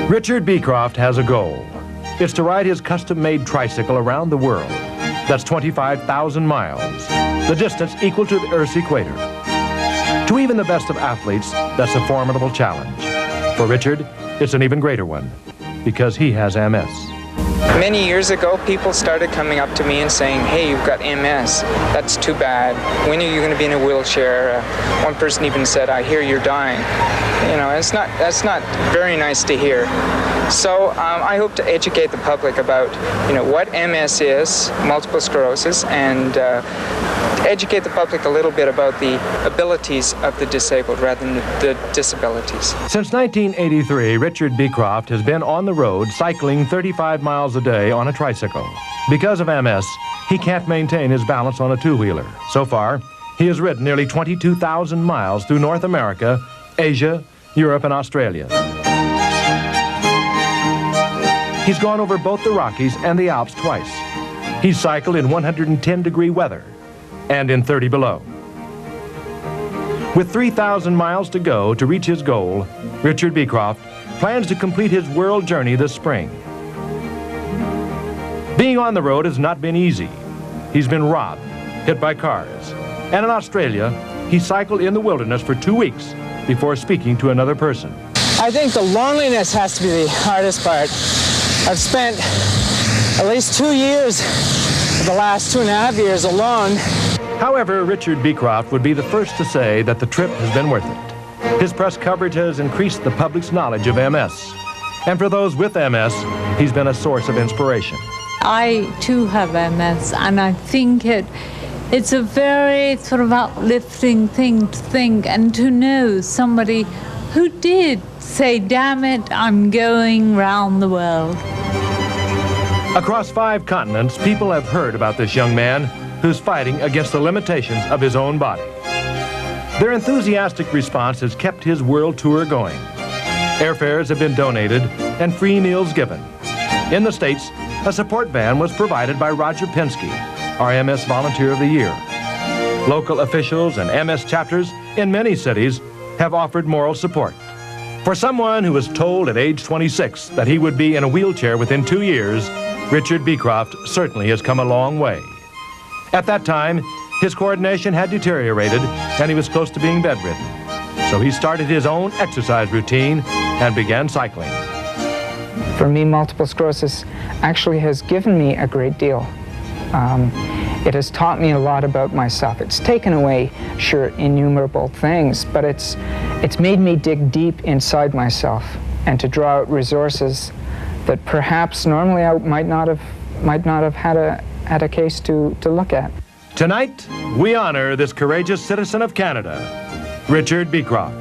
Richard Beecroft has a goal. It's to ride his custom-made tricycle around the world. That's 25,000 miles, the distance equal to the Earth's equator. To even the best of athletes, that's a formidable challenge. For Richard, it's an even greater one, because he has MS. Many years ago, people started coming up to me and saying, hey, you've got MS. That's too bad. When are you going to be in a wheelchair? One person even said, I hear you're dying. You know, that's not very nice to hear. So I hope to educate the public about, what MS is, multiple sclerosis, and educate the public a little bit about the abilities of the disabled rather than the disabilities. Since 1983, Richard Beecroft has been on the road cycling 35 miles a day on a tricycle. Because of MS, he can't maintain his balance on a two-wheeler. So far, he has ridden nearly 22,000 miles through North America, Asia, Europe, and Australia. He's gone over both the Rockies and the Alps twice. He's cycled in 110-degree weather and in 30 below. With 3,000 miles to go to reach his goal, Richard Beecroft plans to complete his world journey this spring. Being on the road has not been easy. He's been robbed, hit by cars, and in Australia, he cycled in the wilderness for 2 weeks before speaking to another person. I think the loneliness has to be the hardest part. I've spent at least 2 years, the last 2.5 years alone. However, Richard Beecroft would be the first to say that the trip has been worth it. His press coverage has increased the public's knowledge of MS. And for those with MS, he's been a source of inspiration. I too have MS, and I think it's a very sort of uplifting thing to think and to know somebody who did say, damn it, I'm going round the world. Across 5 continents, people have heard about this young man who's fighting against the limitations of his own body. Their enthusiastic response has kept his world tour going. Airfares have been donated and free meals given. In the States, a support van was provided by Roger Penske, our MS Volunteer of the Year. Local officials and MS chapters in many cities have offered moral support. For someone who was told at age 26 that he would be in a wheelchair within 2 years, Richard Beecroft certainly has come a long way. At that time, his coordination had deteriorated and he was close to being bedridden. So he started his own exercise routine and began cycling. For me, multiple sclerosis actually has given me a great deal. It has taught me a lot about myself. It's taken away, sure, innumerable things, but it's made me dig deep inside myself and to draw out resources that perhaps normally I might not have had a case to look at. Tonight, we honor this courageous citizen of Canada, Richard Beecroft.